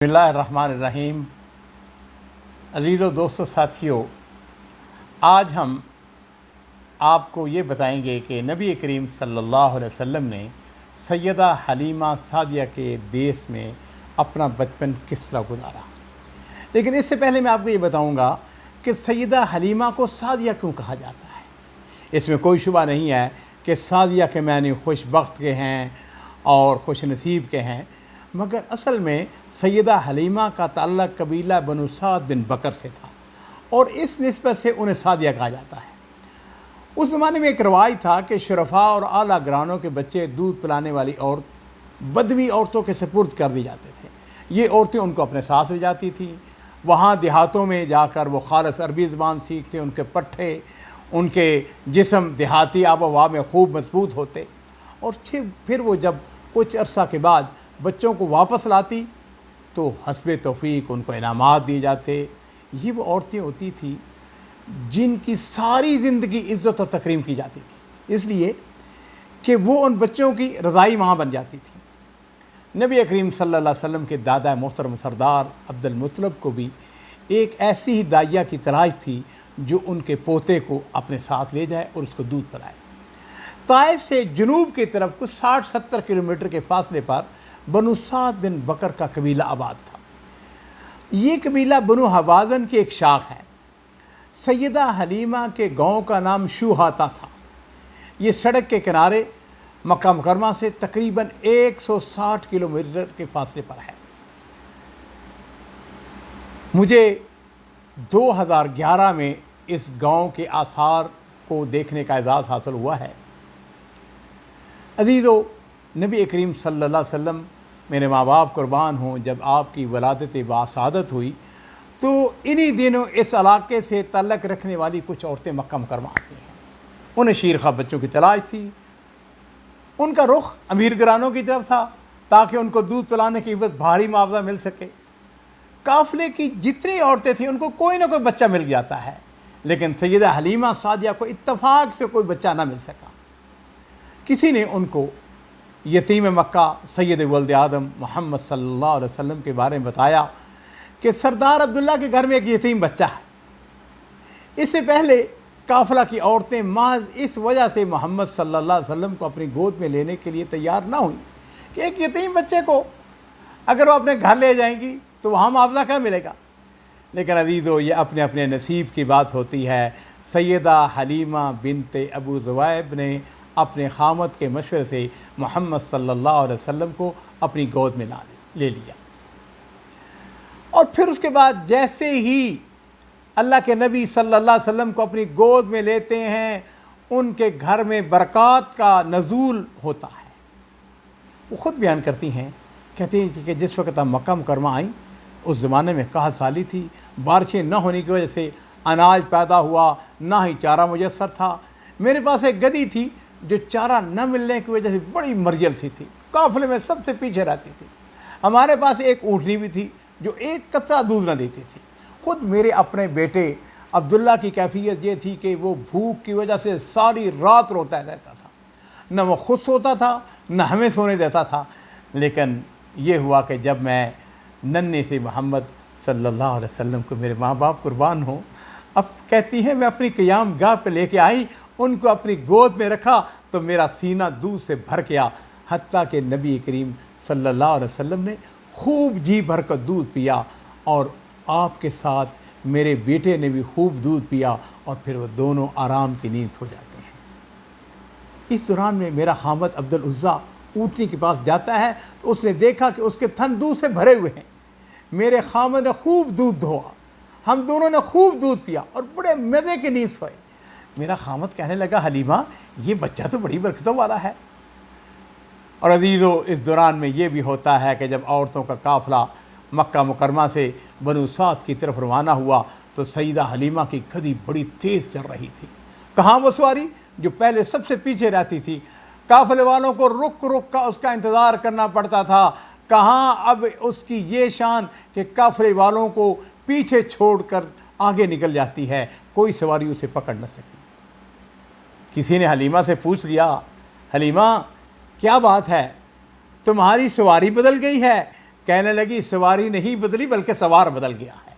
बिस्मिल्लाहिर्रहमानिर्रहीम। अज़ीज़ो दोस्तों साथियों, आज हम आपको ये बताएंगे कि नबी करीम सल्लल्लाहु अलैहि वसल्लम ने सैयदा हलीमा सादिया के देश में अपना बचपन किस तरह गुजारा। लेकिन इससे पहले मैं आपको ये बताऊंगा कि सैयदा हलीमा को सादिया क्यों कहा जाता है। इसमें कोई शुबा नहीं है कि सादिया के मानी खुशबख्त के हैं और खुश नसीब के हैं, मगर असल में सैयदा हलीमा का ताल्लुक़ कबीला बनु साद बिन बकर से था और इस निस्बत से उन्हें सादिया कहा जाता है। उस ज़माने में एक रवायत था कि शुरफा और आला घरानों के बच्चे दूध पिलाने वाली औरत बदवी औरतों के सुपुर्द कर दी जाते थे। ये औरतें उनको अपने साथ ले जाती थीं। वहाँ देहातों में जाकर वो खालस अरबी ज़बान सीखते, उनके पट्ठे, उनके जिस्म देहाती आब व हवा में खूब मजबूत होते और फिर वो जब कुछ अरसा के बाद बच्चों को वापस लाती तो हस्बे तौफीक उनको इनामात दिए जाते। ये वो औरतें होती थी जिनकी सारी ज़िंदगी इज़्ज़त और तकरीम की जाती थी, इसलिए कि वो उन बच्चों की रज़ाई माँ बन जाती थी। नबी करीम सल्लल्लाहु अलैहि वसल्लम के दादा मोहतरम सरदार अब्दुल मुत्तलिब को भी एक ऐसी ही दाइया की तलाश थी जो उनके पोते को अपने साथ ले जाए और उसको दूध पिलाए। ताइफ से जनूब की तरफ कुछ 60-70 किलोमीटर के फासले पर बनु साद बिन बकर का कबीला आबाद था। ये कबीला बनु हवाज़न की एक शाख है। सैयदा हलीमा के गांव का नाम शूहाता था। ये सड़क के किनारे मक्का मुकरमा से तकरीबन 160 किलोमीटर के फासले पर है। मुझे 2011 में इस गांव के आसार को देखने का एजाज़ हासिल हुआ है। अज़ीज़ो, नबी करीम सल्लल्लाहु अलैहि वसल्लम, मेरे माँ बाप कुर्बान हों, जब आपकी वलादत बासादत हुई तो इन्हीं दिनों इस इलाके से तल्लक रखने वाली कुछ औरतें मक्का मुकरमा आती हैं। उन्हें शीरखा बच्चों की तलाश थी। उनका रुख अमीर घरानों की तरफ था ताकि उनको दूध पिलाने की बस भारी मुआवजा मिल सके। काफ़िले की जितनी औरतें थीं उनको कोई ना कोई बच्चा मिल जाता है, लेकिन सैयदा हलीमा सादिया को इत्तफाक से कोई बच्चा ना मिल सका। किसी ने उनको यतीम मक्का सैयद वल्द आदम मोहम्मद सल्लल्लाहु अलैहि वसल्लम के बारे में बताया कि सरदार अब्दुल्ला के घर में एक यतीम बच्चा है। इससे पहले काफ़िला की औरतें महज इस वजह से मोहम्मद सल्लल्लाहु अलैहि वसल्लम को अपनी गोद में लेने के लिए तैयार ना हुई कि एक यतीम बच्चे को अगर वो अपने घर ले जाएंगी तो वहाँ मुआवजा क्या मिलेगा। लेकिन अज़ीज़ो, ये अपने अपने नसीब की बात होती है। सैयदा हलीमा बिनते अबू ज़ुवैब ने अपने खामद के मशवरे से मोहम्मद सल्लल्लाहु अलैहि वसल्लम को अपनी गोद में ले लिया और फिर उसके बाद जैसे ही अल्लाह के नबी सल्लल्लाहु अलैहि वसल्लम को अपनी गोद में लेते हैं, उनके घर में बरक़ात का नज़ूल होता है। वो ख़ुद बयान करती हैं, कहती हैं कि जिस वक्त हम मक्का मुकरमा आई उस ज़माने में कहा साली थी, बारिशें न होने की वजह से अनाज पैदा हुआ, ना ही चारा मुयस्सर था। मेरे पास एक गधी थी जो चारा न मिलने की वजह से बड़ी मरजल सी थी, काफ़िले में सबसे पीछे रहती थी। हमारे पास एक ऊँटनी भी थी जो एक कतरा दूध न देती थी। ख़ुद मेरे अपने बेटे अब्दुल्ला की कैफियत ये थी कि वो भूख की वजह से सारी रात रोता रहता था, न वो खुद सोता था न हमें सोने देता था। लेकिन ये हुआ कि जब मैं नन्हे से मोहम्मद सल्लल्लाहु अलैहि वसल्लम को, मेरे माँ बाप कुर्बान हों, अब कहती हैं मैं अपनी क़याम गाह पे लेके आई, उनको अपनी गोद में रखा तो मेरा सीना दूध से भर गया। हत्ता कि नबी करीम सल्लल्लाहु अलैहि वसल्लम ने खूब जी भर कर दूध पिया और आपके साथ मेरे बेटे ने भी खूब दूध पिया और फिर वो दोनों आराम की नींद हो जाते हैं। इस दौरान में मेरा खामद अब्दुल उज़्ज़ा ऊँटनी के पास जाता है तो उसने देखा कि उसके थन दूध से भरे हुए हैं। मेरे खामद ने खूब दूध धोआ, हम दोनों ने खूब दूध पिया और बड़े मज़े की नींद सोए। मेरा खामद कहने लगा, हलीमा ये बच्चा तो बड़ी बरकतों वाला है। और अज़ीज़ो, इस दौरान में ये भी होता है कि जब औरतों का काफ़िला मक्का मुकरमा से बनु साद की तरफ रवाना हुआ तो सैयदा हलीमा की गधी बड़ी तेज़ चल रही थी। कहाँ वो सवारी जो पहले सबसे पीछे रहती थी, काफ़िले वालों को रुक रुक का उसका इंतज़ार करना पड़ता था। कहाँ अब उसकी ये शान कि काफ़िले वालों को पीछे छोड़कर आगे निकल जाती है, कोई सवारी उसे पकड़ न सकी। किसी ने हलीमा से पूछ लिया, हलीमा क्या बात है, तुम्हारी सवारी बदल गई है? کہنے لگی سواری نہیں بدلی بلکہ سوار بدل گیا ہے۔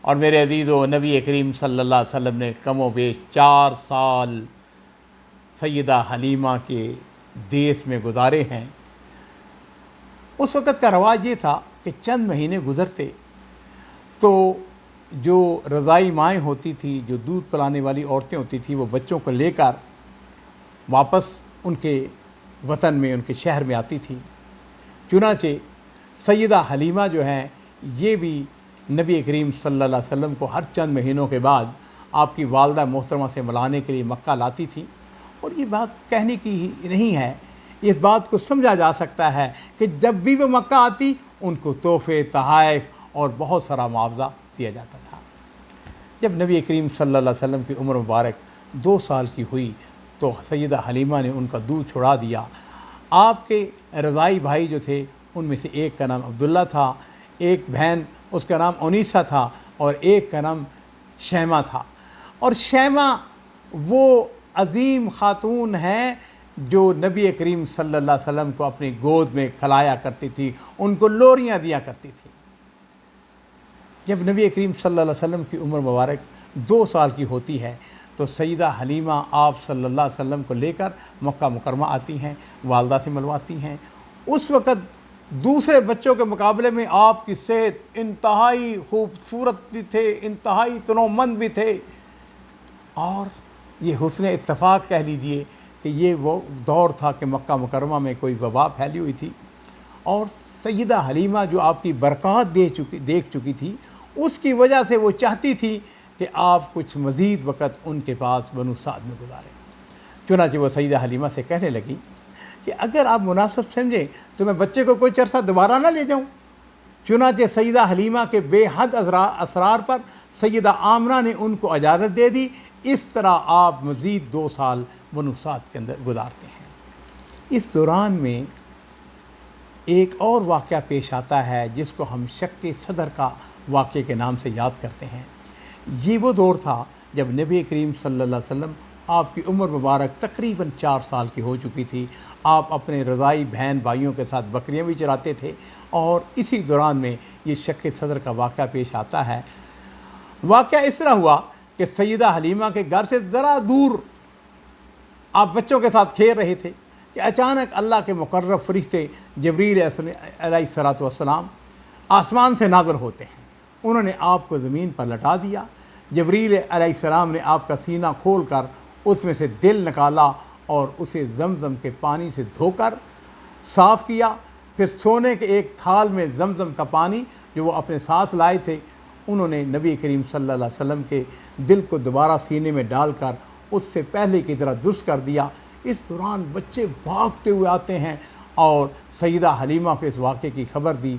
اور میرے عزیزو، نبی کریم صلی اللہ علیہ وسلم نے کم و بیش 4 سال سیدہ حلیمہ کے دیس میں گزارے ہیں۔ اس وقت کا رواج یہ تھا کہ چند مہینے گزرتے تو جو رضائی مائیں ہوتی تھیں، جو دودھ پلانے والی عورتیں ہوتی تھیں، وہ بچوں کو لے کر واپس ان کے وطن میں، ان کے شہر میں آتی تھیں۔ چنانچہ سیدہ حلیمہ جو ہیں یہ بھی نبی کریم صلی اللہ علیہ وسلم کو ہر چند مہینوں کے بعد آپ کی والدہ محترمہ سے ملانے کے لیے مکہ لاتی تھیں۔ اور یہ بات کہنے کی ہی نہیں ہے، اس بات کو سمجھا جا سکتا ہے کہ جب بھی وہ مکہ آتی ان کو تحفے، تحائف اور بہت سارا معاوضہ دیا جاتا تھا۔ جب نبی کریم صلی اللہ علیہ وسلم کی عمر مبارک 2 سال کی ہوئی تو سیدہ حلیمہ نے ان کا دودھ چھڑا دیا۔ آپ کے رضائی بھائی جو تھے ان میں سے ایک کا نام عبداللہ تھا، ایک بہن اس کا نام انیسہ تھا، اور ایک کا نام شیمہ تھا۔ اور شیمہ وہ عظیم خاتون ہیں جو نبی کریم صلی اللہ علیہ وسلم کو اپنی گود میں کھلایا کرتی تھی، ان کو لوریاں دیا کرتی تھی۔ جب نبی کریم صلی اللہ علیہ وسلم کی عمر مبارک 2 سال کی ہوتی ہے تو سیدہ حلیمہ آپ صلی اللہ علیہ وسلم کو لے کر مکہ مکرمہ آتی ہیں، والدہ سے ملواتی ہیں۔ اس وقت دوسرے بچوں کے مقابلے میں آپ کی صحت انتہائی خوبصورت بھی تھے، انتہائی تنومند بھی تھے، اور یہ حسن اتفاق کہہ لیجئے کہ یہ وہ دور تھا کہ مکہ مکرمہ میں کوئی وبا پھیلی ہوئی تھی، اور سیدہ حلیمہ جو آپ کی برکات دیکھ چکی تھی، اس کی وجہ سے وہ چاہتی تھی کہ آپ کچھ مزید وقت ان کے پاس بنو سعد میں گزاریں۔ چنانچہ وہ سیدہ حلیمہ سے کہنے لگی کہ اگر آپ مناسب سمجھیں تو میں بچے کو کوئی عرصہ دوبارہ نہ لے جاؤں۔ چنانچہ سیدہ حلیمہ کے بے حد اصرار پر سیدہ آمنہ نے ان کو اجازت دے دی۔ اس طرح آپ مزید 2 سال بنو سعد کے اندر گزارتے ہیں۔ اس دوران میں ایک اور واقعہ پیش آتا ہے جس کو ہم شق صدر کا واقعے کے نام سے یاد کرتے ہیں۔ یہ وہ دور تھا جب نبی کریم صلی اللہ علیہ وسلم آپ کی عمر مبارک تقریباً 4 سال کی ہو چکی تھی۔ آپ اپنے رضائی بہن بھائیوں کے ساتھ بکریاں بھی چراتے تھے، اور اسی دوران میں یہ شق صدر کا واقعہ پیش آتا ہے۔ واقعہ اس طرح ہوا کہ سیدہ حلیمہ کے گھر سے ذرا دور آپ بچوں کے ساتھ کھیل رہے تھے کہ اچانک اللہ کے مقرب فرشتے جبریل علیہ السلام آسمان سے نازل ہوتے ہیں۔ انہوں نے آپ کو زمین پر لٹا دیا۔ جبریل علیہ السلام نے آپ کا سینہ کھول کر اس میں سے دل نکالا اور اسے زمزم کے پانی سے دھو کر صاف کیا۔ پھر سونے کے ایک تھال میں زمزم کا پانی جو وہ اپنے ساتھ لائے تھے، انہوں نے نبی کریم صلی اللہ علیہ وسلم کے دل کو دوبارہ سینے میں ڈال کر اس سے پہلے کی طرح درست کر دیا۔ اس دوران بچے بھاگتے ہوئے آتے ہیں اور سیدہ حلیمہ کو اس واقعے کی خبر دی،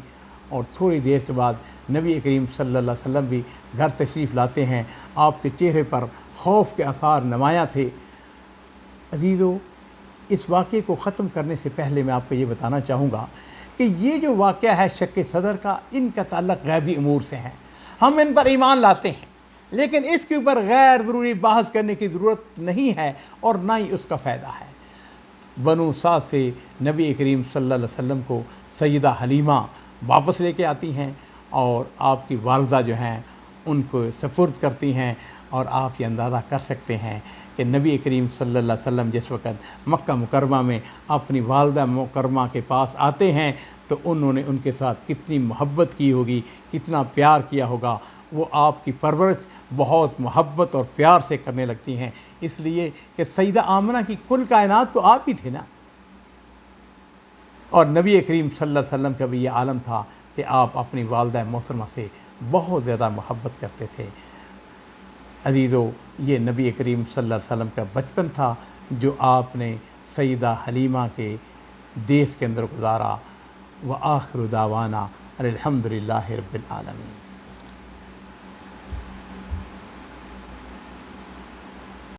اور تھوڑی دیر کے بعد نبی کریم صلی اللہ علیہ وسلم بھی گھر تشریف لاتے ہیں۔ آپ کے چہرے پر خوف کے آثار نمایاں تھے۔ عزیزو، اس واقعے کو ختم کرنے سے پہلے میں آپ کو یہ بتانا چاہوں گا کہ یہ جو واقعہ ہے شق صدر کا، ان کا تعلق غیبی امور سے ہے۔ ہم ان پر ایمان لاتے ہیں، لیکن اس کے اوپر غیر ضروری بحث کرنے کی ضرورت نہیں ہے، اور نہ ہی اس کا فائدہ ہے۔ بنو سعد سے نبی کریم صلی اللہ علیہ وسلم کو سیدہ حلیمہ واپس لے کے آتی ہیں، اور آپ کی والدہ جو ہیں ان کو سپرد کرتی ہیں، اور آپ یہ اندازہ کر سکتے ہیں کہ نبی کریم صلی اللہ علیہ وسلم جس وقت مکہ مکرمہ میں اپنی والدہ مکرمہ کے پاس آتے ہیں تو انہوں نے ان کے ساتھ کتنی محبت کی ہوگی، کتنا پیار کیا ہوگا۔ وہ آپ کی پرورش بہت محبت اور پیار سے کرنے لگتی ہیں، اس لیے کہ سیدہ آمنہ کی کل کائنات تو آپ ہی تھے نا۔ اور نبی کریم صلی اللہ علیہ وسلم کا بھی یہ عالم تھا کہ آپ اپنی والدہ محترمہ سے بہت زیادہ محبت کرتے تھے۔ عزیزو، یہ نبی کریم صلی اللہ علیہ وسلم کا بچپن تھا جو آپ نے سیدہ حلیمہ کے دیس کے اندر گزارا۔ وآخر دعوانا الحمدللہ رب العالمین۔